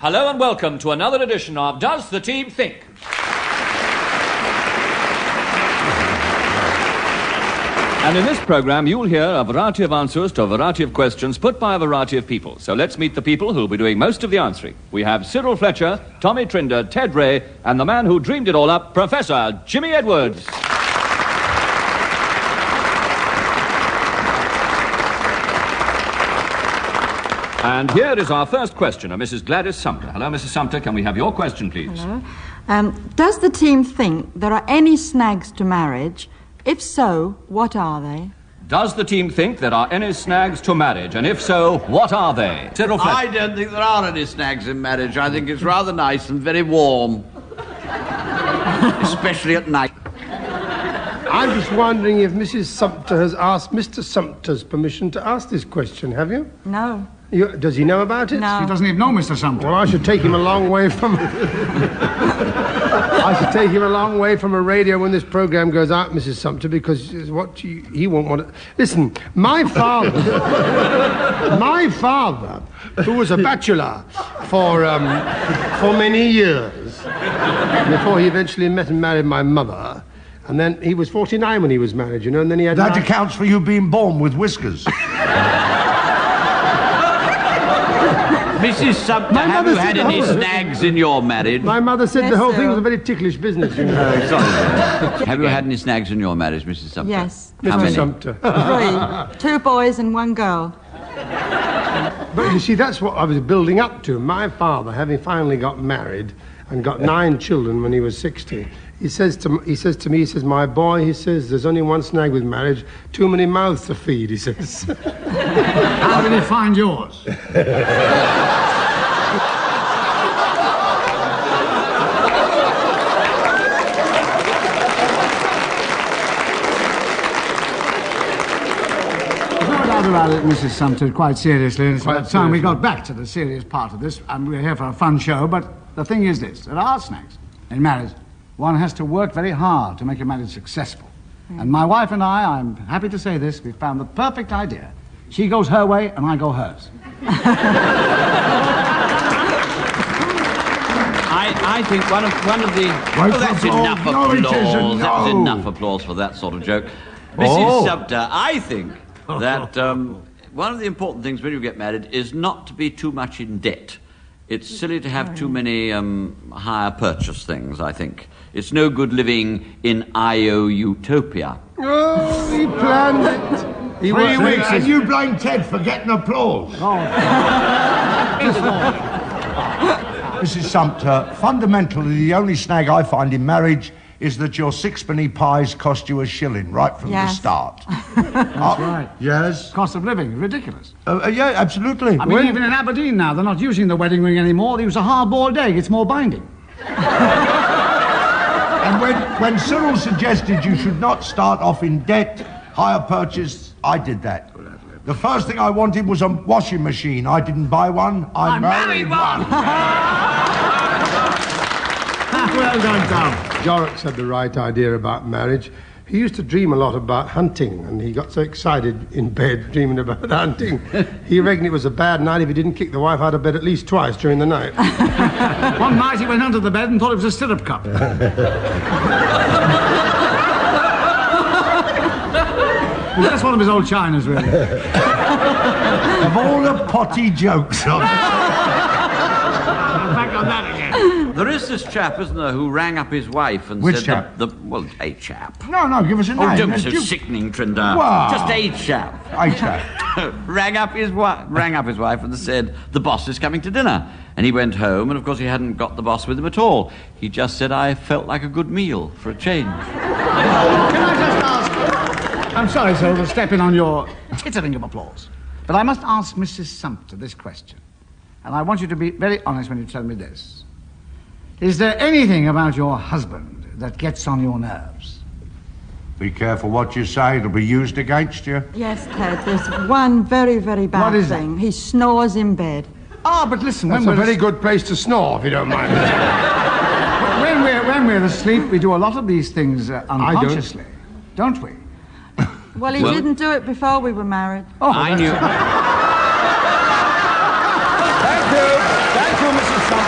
Hello and welcome to another edition of Does the Team Think? And in this programme, you'll hear a variety of answers to a variety of questions put by a variety of people. So let's meet the people who'll be doing most of the answering. We have Cyril Fletcher, Tommy Trinder, Ted Ray, and the man who dreamed it all up, Professor Jimmy Edwards. And here is our first questioner, Mrs. Gladys Sumpter. Hello, Mrs. Sumpter. Can we have your question, please? Hello. Does the team think there are any snags to marriage? If so, what are they? Does the team think there are any snags to marriage? And if so, what are they? Cyril Fletcher. I don't think there are any snags in marriage. I think it's rather nice and very warm. Especially at night. I'm just wondering if Mrs. Sumpter has asked Mr. Sumpter's permission to ask this question, have you? No. Does he know about it? No. He doesn't even know Mr. Sumpter. Well, I should take him a long way from... I should take him a long way from a radio when this programme goes out, Mrs. Sumpter, because he won't want to... Listen, my father, who was a bachelor for many years, before he eventually met and married my mother, and then he was 49 when he was married, you know, and then he had... That accounts for you being born with whiskers. Mrs. Sumpter, have you had any snags in your marriage? My mother said the whole thing was a very ticklish business, you know. Sorry. Have you had any snags in your marriage, Mrs. Sumpter? Yes. How many? Mr. Sumpter. 3. 2 boys and 1 girl. But you see, that's what I was building up to. My father, having finally got married and got 9 children when he was 60, he says to me, my boy, he says, there's only one snag with marriage, too many mouths to feed, he says. How did he find yours? About it, Mrs. Sumpter, quite seriously, and it's about time we got back to the serious part of this, and we're here for a fun show, but the thing is this, there are snags. In marriage, one has to work very hard to make a marriage successful. And my wife and I'm happy to say this, we found the perfect idea. She goes her way, and I go hers. I think one of the... Right, that's applause. enough No, applause. it isn't, no. That's enough applause for that sort of joke. Mrs. Sumpter, I think that one of the important things when you get married is not to be too much in debt. It's silly to have too many hire purchase things, I think. It's no good living in IO-utopia. Oh, he planned it. 3 weeks, and you blame Ted for getting applause. Mrs. Sumpter, fundamentally, the only snag I find in marriage is that your 6-penny pies cost you a shilling right from the start. That's right. Yes? Cost of living, ridiculous. Yeah, absolutely. I mean, even in Aberdeen now, they're not using the wedding ring anymore. They use a hard-boiled egg. It's more binding. And when Cyril suggested you should not start off in debt, hire purchase, I did that. The first thing I wanted was a washing machine. I didn't buy one. I married one. Well done, Tom. Jorrocks had the right idea about marriage. He used to dream a lot about hunting, and he got so excited in bed dreaming about hunting. He reckoned it was a bad night if he didn't kick the wife out of bed at least twice during the night. One night he went under the bed and thought it was a stirrup cup. Well, that's one of his old chinas, really. Of all the potty jokes on Back on that again. There is this chap, isn't there, who rang up his wife and Which said... chap? Well, a chap. No, give us a name. Oh, don't be so sickening, Trinder. Wow. Just a chap. A chap. rang up his wife and said, the boss is coming to dinner. And he went home, and of course he hadn't got the boss with him at all. He just said, I felt like a good meal for a change. Can I just ask... I'm sorry, sir, to step in on your tittering of applause. But I must ask Mrs. Sumpter this question. And I want you to be very honest when you tell me this. Is there anything about your husband that gets on your nerves? Be careful what you say. It'll be used against you. Yes, Ted, there's one very, very bad What is thing. He snores in bed. Ah, but listen, That's a very good place to snore, if you don't mind. when we're asleep, we do a lot of these things unconsciously, don't we? Well, he didn't do it before we were married. I knew... Thank you, Mrs. Sumpter.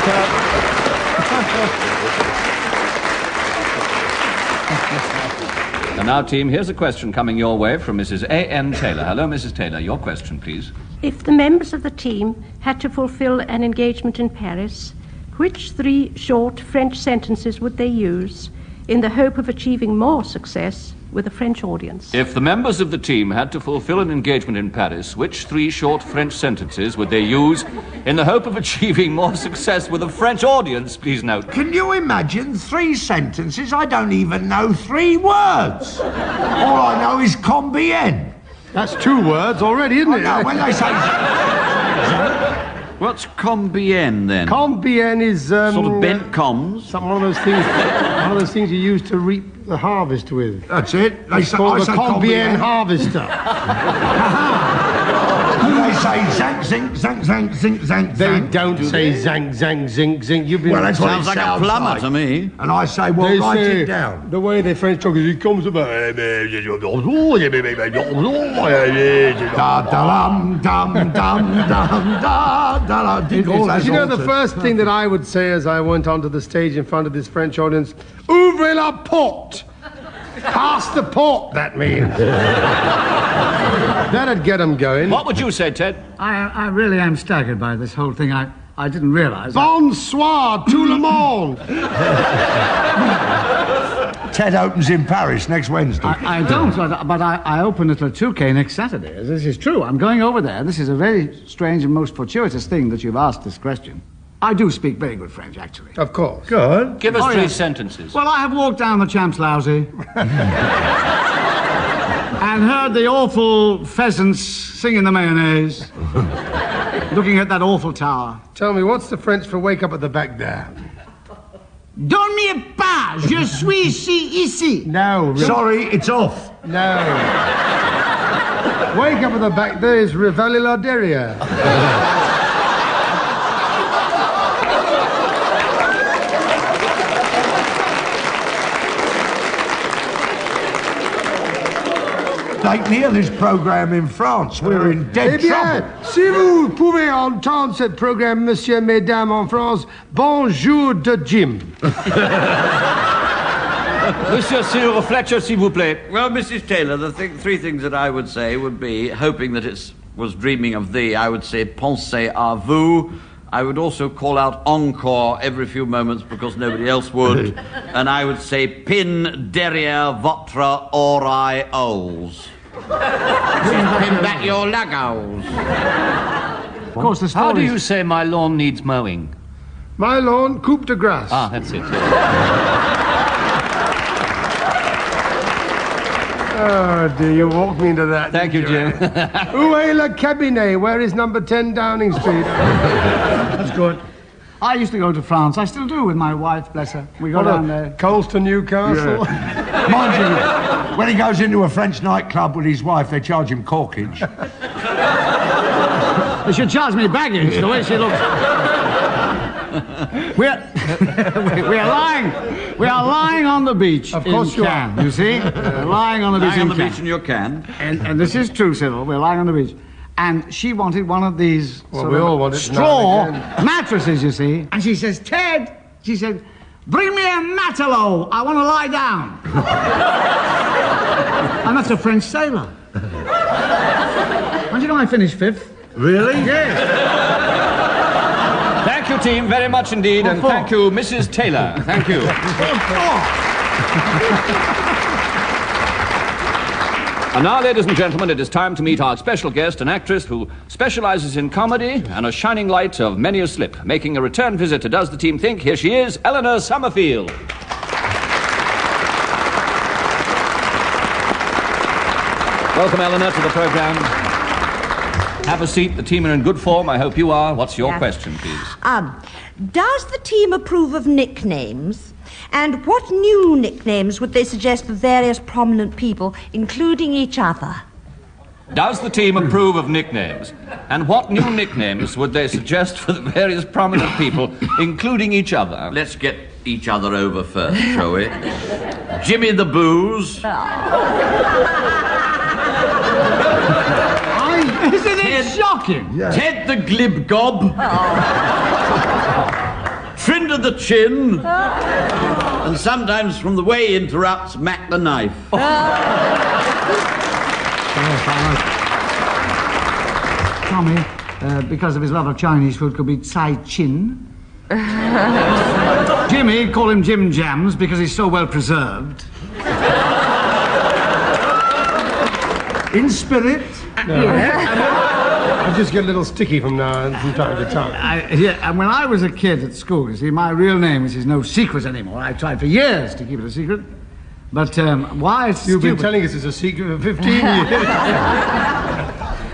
And now, team, here's a question coming your way from Mrs. A.N. Taylor. Hello, Mrs. Taylor. Your question, please. If the members of the team had to fulfill an engagement in Paris, which 3 short French sentences would they use in the hope of achieving more success with a French audience? If the members of the team had to fulfill an engagement in Paris, which 3 short French sentences would they use in the hope of achieving more success with a French audience, please note? Can you imagine 3 sentences? I don't even know 3 words. All I know is combien. That's 2 words already, isn't it? No, when they say... What's combien, then? Combien is Sort of bent comms. one of those things you use to reap the harvest with. That's it. It's called the combien harvester. They say zank, zink, zank, zank, zink, zank, They zank. don't say zank, zank, zinc, zinc. You've been Well, that's what it Sounds like a plumber to me. And I say, well, They write say, it down. the way the French talk is, it comes about... Da-da-dum, dum, dum, dum, da-da-da. You know, the first thing that I would say as I went onto the stage in front of this French audience, ouvrez la porte. Pass the port, that means. That'd get them going. What would you say, Ted? I really am staggered by this whole thing. I didn't realise. Bonsoir, tout le monde. Ted opens in Paris next Wednesday. I don't, but I open at Le Touquet next Saturday. This is true. I'm going over there. This is a very strange and most fortuitous thing that you've asked this question. I do speak very good French, actually. Of course. Good. Give us Oh, 3 yes. sentences. Well, I have walked down the Champs Lousy and heard the awful pheasants singing the mayonnaise, looking at that awful tower. Tell me, what's the French for wake up at the back there? Dormez pas, je suis ici. No. Sorry, it's off. No. Wake up at the back there is Rivali la derrière. Take me of this programme in France. We're in dead trouble. Si vous pouvez entendre ce programme, monsieur, mesdames, en France, bonjour de Jim. Monsieur Cyril Fletcher, s'il vous plaît. Well, Mrs. Taylor, the 3 things that I would say would be, hoping that it was dreaming of thee, I would say pensez à vous. I would also call out encore every few moments because nobody else would. And I would say pin derrière votre oreilles. Pin back your lagos. Of course, the How do stories- you say my lawn needs mowing? My lawn, coupe de grasse. Ah, that's it. Oh, dear, you walked me into that. Thank you, didn't Jim. Où est le cabinet? Where is number 10 Downing Street? That's good. I used to go to France. I still do with my wife, bless her. We go down there. Coles to Newcastle. Mind you, when he goes into a French nightclub with his wife, they charge him corkage. They should charge me baggage, the way she looks. We're lying on the beach Of course in you Cannes, you see? We're lying on the beach Lying on in the Cannes. beach in your can. And this is true, Cyril. We're lying on the beach. And she wanted one of these Well, sort we of all want it straw now and mattresses, you see. And she says, Ted, she said, bring me a matelot. I want to lie down. And that's a French sailor. And you know I finished 5th. Really? Yes. Thank you, team, very much indeed. And thank you, Mrs. Taylor. Thank you. And now, ladies and gentlemen, it is time to meet our special guest, an actress who specializes in comedy and a shining light of many a slip. Making a return visit to Does the Team Think? Here she is, Eleanor Summerfield. Welcome, Eleanor, to the program. Have a seat. The team are in good form. I hope you are. What's your question, please? Does the team approve of nicknames? And what new nicknames would they suggest for various prominent people, including each other? Does the team approve of nicknames? And what new nicknames would they suggest for the various prominent people, including each other? Let's get each other over first, shall we? Jimmy the Booze. Isn't it shocking? Ted the Glib Gob. with the chin. And sometimes from the way interrupts Mac the knife. Tommy, because of his love of Chinese food, could be Tsai Chin. Jimmy, call him Jim Jams because he's so well preserved. In spirit? No. I just get a little sticky from time to time. And when I was a kid at school, you see, my real name, which is no secret anymore, I tried for years to keep it a secret. But why it's You've stupid... been telling us it's a secret for 15 years.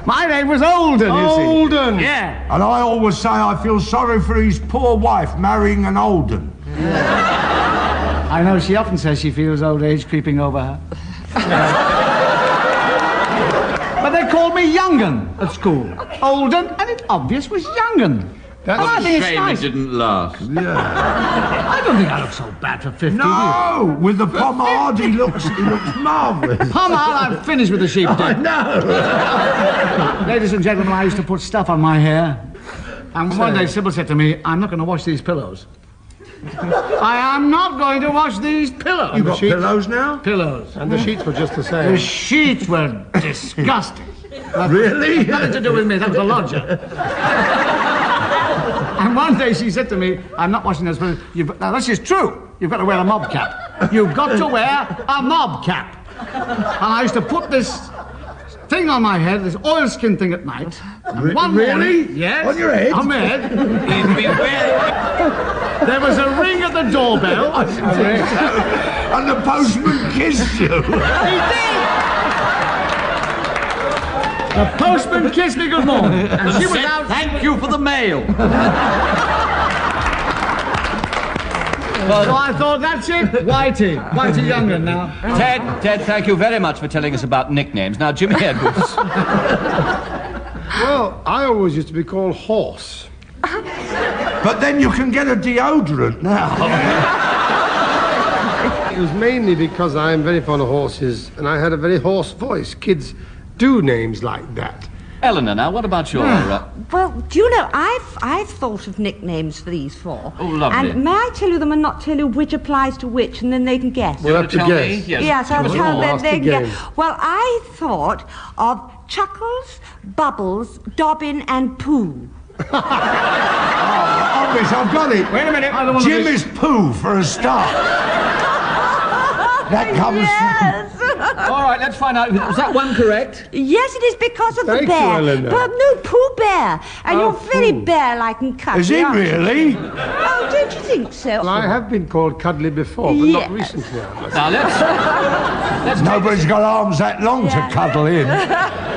My name was Olden, you see. Olden! Yeah. And I always say I feel sorry for his poor wife marrying an Olden. I know she often says she feels old age creeping over her. But they called me Young'un at school. Olden, and it obvious was Young'un. That's I a think it's shame nice. it didn't last. Yeah. I don't think I look so bad for 50. No! With the pomade, he looks marvellous. Pomade, I'm finished with the sheep dip. No! Ladies and gentlemen, I used to put stuff on my hair. And one day Sybil said to me, I'm not going to wash these pillows. I am not going to wash these pillows. You got pillows now? Pillows. And the sheets were just the same. The sheets were disgusting. Really? Nothing to do with me, that was the lodger. And one day she said to me, I'm not washing those pillows. Now, this is true. You've got to wear a mob cap. You've got to wear a mob cap. And I used to put this thing on my head, this oilskin thing at night. And one really? morning, yes. On your head? On my head. There was a ring at the doorbell. And the postman kissed you. He did! The postman kissed me good morning. And she was Said, out... thank you for the mail. So I thought, that's it. Whitey Young'un now. Ted, thank you very much for telling us about nicknames. Now, Jimmy Edwards. Well, I always used to be called Horse. But then you can get a deodorant now. It was mainly because I am very fond of horses, and I had a very hoarse voice. Kids do names like that. Eleanor, now, what about your... Well, do you know, I've thought of nicknames for these four. Oh, lovely. And may I tell you them and not tell you which applies to which, and then they can guess? We'll have to tell guess. me? Yes. Yes, I'll tell them. Ask They can again. guess. Well, I thought of Chuckles, Bubbles, Dobbin, and Pooh. Obvious, I've got it. Wait a minute. I don't want Jim to... is poo for a start. That comes Yes. All right, let's find out. Was that one correct? Yes, it is because of Thank the bear. you, Eleanor. But no, Pooh Bear. And you're very Pooh. bear-like and cuddly. Is he aren't you? really? Oh, don't you think so? Well, I have been called Cuddly before, but Yes. not recently. I must Now, let's Nobody's got arms that long Yeah. to cuddle in.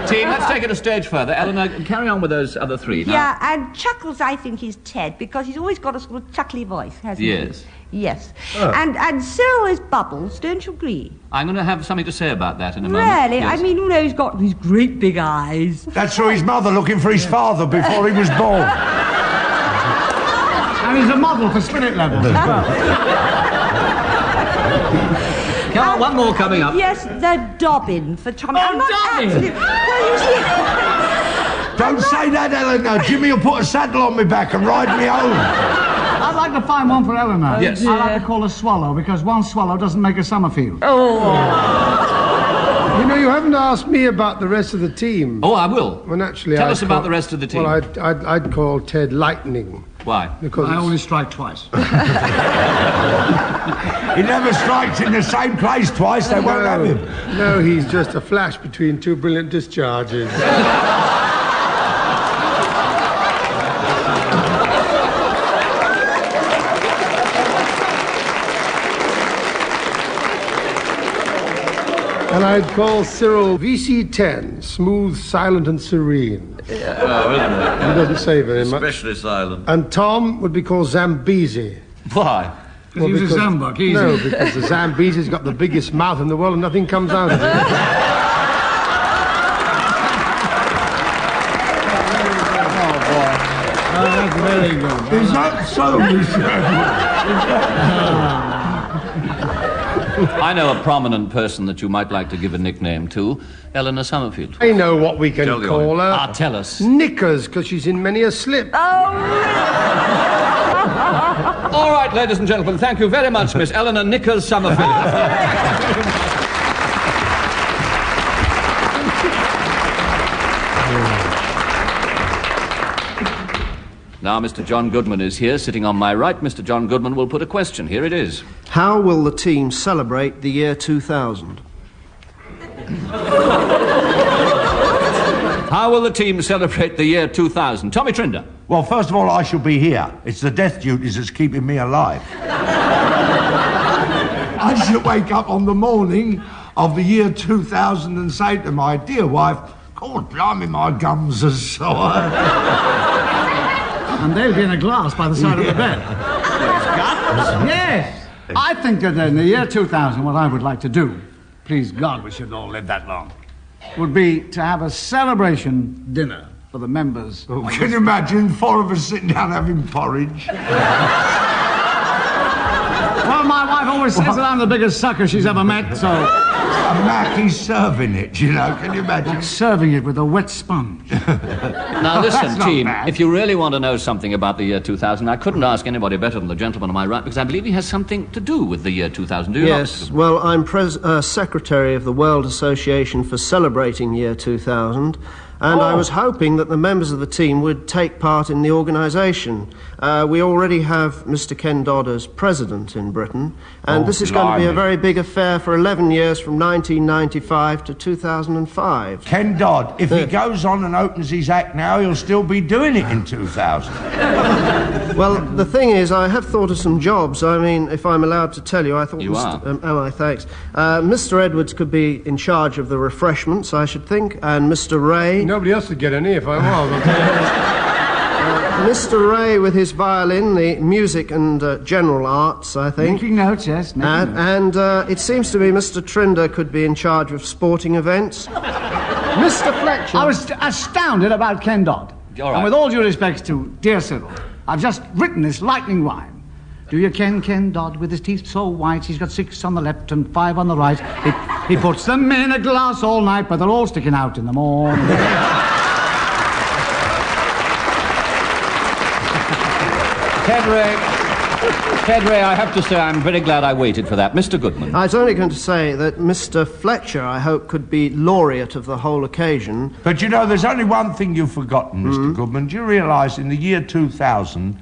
team, let's take it a stage further. Eleanor, carry on with those other three. Now. Yeah, and Chuckles, I think, is Ted, because he's always got a sort of chuckly voice, hasn't he? Yes. Yes. And Cyril is Bubbles, don't you agree? I'm going to have something to say about that in a moment. Really? Yes. I mean, you know, he's got these great big eyes. That's through his mother looking for his father before he was born. And he's a model for spirit levels as well. Come on, one more coming up. Yes, the Dobbin for Tommy. Oh, I'm not Dobbin! actually... Well, you see... Don't say that, Eleanor. Jimmy will put a saddle on me back and ride me home. I'd like to find one for Eleanor. Yes. I like to call a swallow because one swallow doesn't make a summer field. You know, you haven't asked me about the rest of the team. Oh, I will. Well, naturally, Tell I'd us about call- the rest of the team. Well, I'd call Ted Lightning. Why? Because I it's- only strike twice. He never strikes in the same place twice. They won't have him. No, he's just a flash between two brilliant discharges. And I'd call Cyril VC10, smooth, silent, and serene. Oh, isn't it? He doesn't say very much. Especially silent. And Tom would be called Zambezi. Why? Because he was a Zambuk, easy. No, because the Zambezi's got the biggest mouth in the world and nothing comes out of it. That's very good. Is that so, Monsieur? I know a prominent person that you might like to give a nickname to, Eleanor Summerfield. I know what we can Tell the call her. Ah, tell us. Knickers, because she's in many a slip. Oh, really? All right. right, ladies and gentlemen, thank you very much, Miss Eleanor Nickers Summerfield. Now, Mr. John Goodman is here, sitting on my right. Mr. John Goodman will put a question. Here it is. How will the team celebrate the year 2000? How will the team celebrate the year 2000? Tommy Trinder. Well, first of all, I shall be here. It's the death duties that's keeping me alive. I shall wake up on the morning of the year 2000 and say to my dear wife, God blimey, my gums are sore. And they'll be in a glass by the side of the bed. Yes. I think that in the year 2000, what I would like to do, please God we should all live that long, would be to have a celebration dinner for the members. Oh, can you imagine 4 of us sitting down having porridge? Well, my wife always says that I'm the biggest sucker she's ever met, so... And Mackie's serving it, you know, can you imagine? Serving it with a wet sponge. Now, listen, team, if you really want to know something about the year 2000, I couldn't ask anybody better than the gentleman on my right, because I believe he has something to do with the year 2000. Do you Yes, not? well, I'm secretary of the World Association for Celebrating Year 2000, and I was hoping that the members of the team would take part in the organisation. We already have Mr. Ken Dodd as president in Britain, and this is going to be a very big affair for 11 years from 1995 to 2005. Ken Dodd, if he goes on and opens his act now, he'll still be doing it in 2000. Well, the thing is, I have thought of some jobs. I mean, if I'm allowed to tell you, I thought... You are. Thanks. Mr. Edwards could be in charge of the refreshments, I should think, and Mr. Ray... Nobody else would get any if I was. Mr. Ray with his violin, the music and general arts, I think. Making notes, yes. And it seems to me Mr. Trinder could be in charge of sporting events. Mr. Fletcher... I was astounded about Ken Dodd. All right. And with all due respect to dear Cyril, I've just written this lightning rhyme. Do you Ken Dodd with his teeth so white? He's got 6 on the left and 5 on the right. He puts them in a glass all night, but they're all sticking out in the morning. Ted Ray, I have to say I'm very glad I waited for that. Mr. Goodman. I was only going to say that Mr. Fletcher, I hope, could be laureate of the whole occasion. But you know, there's only one thing you've forgotten, Mr. Goodman. Do you realise in the year 2000,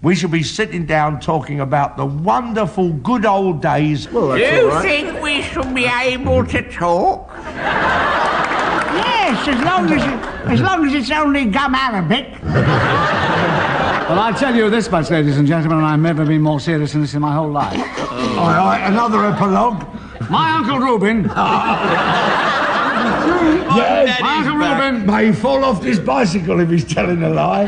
we shall be sitting down talking about the wonderful good old days? Well, that's all right. Think we shall be able to talk? Yes, as long as it's only gum Arabic. Well, I'll tell you this much, ladies and gentlemen, and I've never been more serious than this in my whole life. All right, another epilogue. My Uncle Reuben... Yes, my Uncle Reuben... May he fall off his bicycle if he's telling a lie.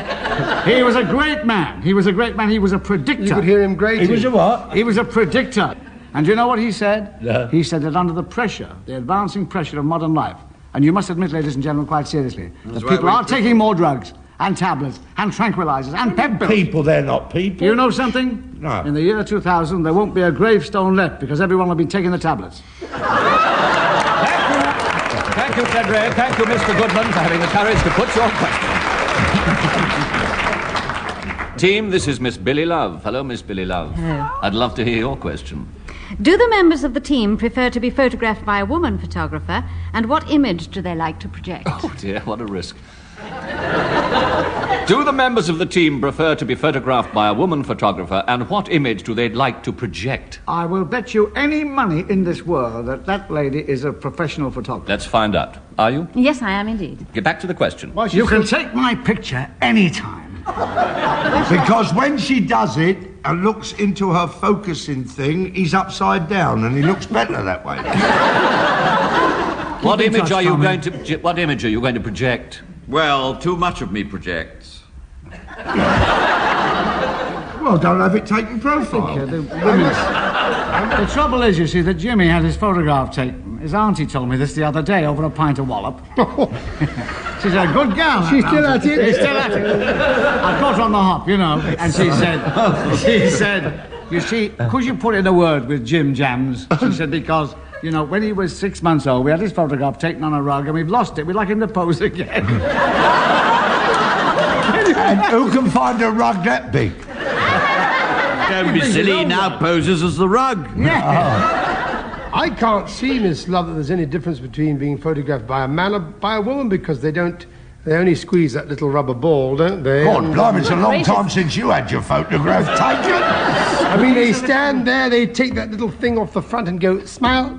He was a great man. He was a great man. He was a predictor. You could hear him grating. He was a what? He was a predictor. And do you know what he said? Yeah. He said that under the pressure, the advancing pressure of modern life, and you must admit, ladies and gentlemen, quite seriously, that people are taking more drugs and tablets and tranquilizers and pep pills. People, they're not people. You know something? No. In the year 2000, there won't be a gravestone left because everyone will be taking the tablets. Thank you, Ted Ray. Thank you, Mr. Goodman, for having the courage to put your question. Team, this is Miss Billy Love. Hello, Miss Billy Love. Hello. I'd love to hear your question. Do the members of the team prefer to be photographed by a woman photographer, and what image do they like to project? Oh, dear, what a risk. Do the members of the team prefer to be photographed by a woman photographer, and what image do they like to project? I will bet you any money in this world that that lady is a professional photographer. Let's find out. Are you? Yes, I am indeed. Get back to the question. You can take my picture any time. Because when she does it and looks into her focusing thing, he's upside down and he looks better that way. What image are you going to project? Well, too much of me projects. Well, don't have it taken profile. The trouble is, you see, that Jimmy had his photograph taken. His auntie told me this the other day over a pint of wallop. She's a good gal. She's still at it. She's still at it. I caught her on the hop, you know, and she said, you see, could you put in a word with Jim Jams? She said, because, you know, when he was 6 months old, we had his photograph taken on a rug and we've lost it. We'd like him to pose again. And who can find a rug that big? Don't be silly, he now poses as the rug. I can't see, Miss Love, that there's any difference between being photographed by a man or by a woman, because they only squeeze that little rubber ball, don't they? God, blimey, it's a long time since you had your photograph taken. I mean, they stand there, they take that little thing off the front and go, smile.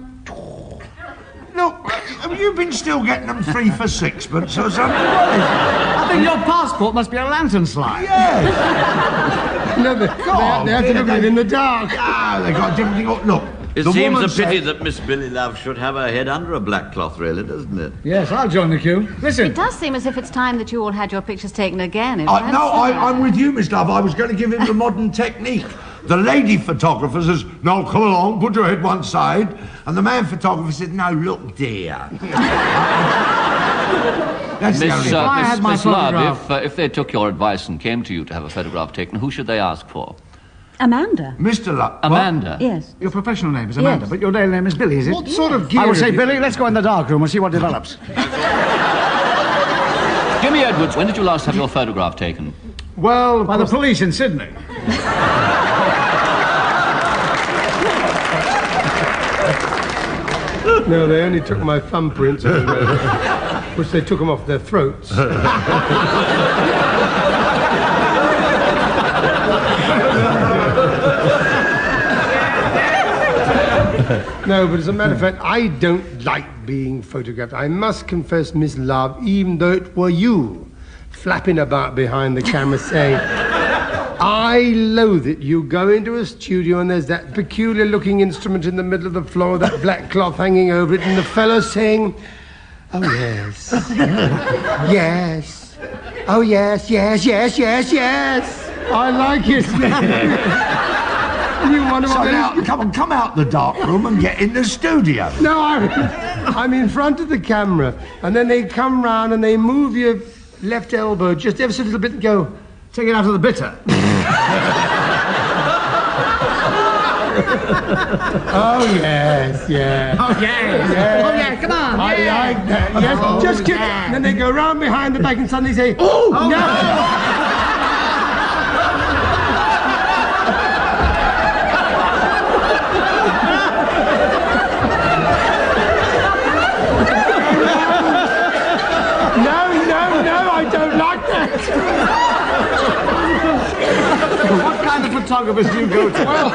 Look, have you been still getting them 3 for sixpence or something? I think your passport must be a lantern slide. Yes. No, they have to look at it in the dark. Ah, they got a different thing. Look. It seems a pity that Miss Billy Love should have her head under a black cloth, really, doesn't it? Yes, I'll join the queue. Listen. It does seem as if it's time that you all had your pictures taken again. I'm with you, Miss Love. I was going to give him the modern technique. The lady photographer says, no, come along, put your head one side. And the man photographer said, no, look, dear. Miss Love, if they took your advice and came to you to have a photograph taken, who should they ask for? Amanda. Mr. Love. Amanda? What? Yes. Your professional name is Amanda, but your real name is Billy, is it? What sort of gear I would say, is it? Billy, let's go in the dark room and see what develops. Jimmy Edwards, when did you last have your photograph taken? Well, by the police in Sydney. No, they only took my thumbprints, which they took them off their throats. No, but as a matter of fact, I don't like being photographed. I must confess, Miss Love, even though it were you flapping about behind the camera saying, I loathe it. You go into a studio and there's that peculiar-looking instrument in the middle of the floor, that black cloth hanging over it, and the fellow saying, oh, yes. Yes. Oh, yes, yes, yes, yes, yes. I like it. You wonder so what now, come out the dark room and get in the studio. No, I'm in front of the camera, and then they come round and they move your left elbow just ever so little bit and go, take it out of the bitter. Oh, yes, yes. Oh, yes. Yes. Oh, yeah, come on. I like that. Yes, just kick it. And then they go round behind the back and suddenly say, oh no! What kind of photographers do you go to? Well,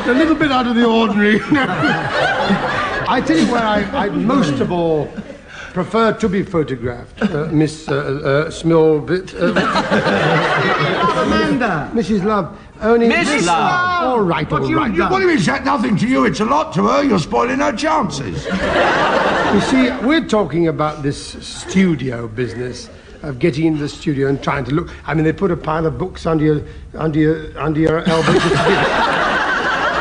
a little bit out of the ordinary. I tell you where I most of all prefer to be photographed, Miss Smallbit. Amanda. Mrs. Love. Only Miss Love. All right, all right. What do you mean, it's nothing to you? It's a lot to her. You're spoiling her chances. You see, we're talking about this studio business. Of getting into the studio and trying to look. I mean, they put a pile of books under your elbow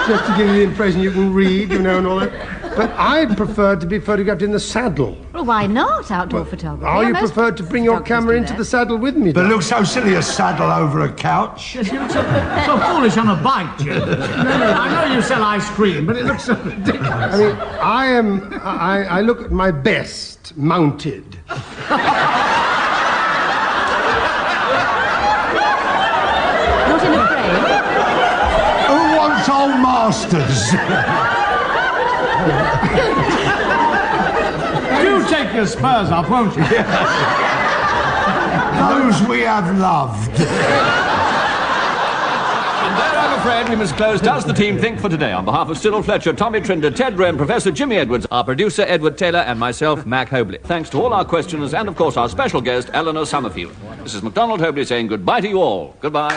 just to give you the impression you can read, you know, and all that. But I prefer to be photographed in the saddle. Well, why not outdoor photography? Are you prefer to bring your camera into the saddle with me? But it looks so silly, a saddle over a couch. Yes, you look so foolish on a bike, Jim. No, I know you sell ice cream, but it looks so ridiculous. I mean, I look at my best mounted. Old masters. Do take your spurs off, won't you? Those we have loved. And there, I'm afraid, we must close Does the Team Think for today. On behalf of Cyril Fletcher, Tommy Trinder, Ted Ray and Professor Jimmy Edwards, our producer Edward Taylor and myself, Mac Hobley. Thanks to all our questioners and, of course, our special guest, Eleanor Summerfield. This is MacDonald Hobley saying goodbye to you all. Goodbye.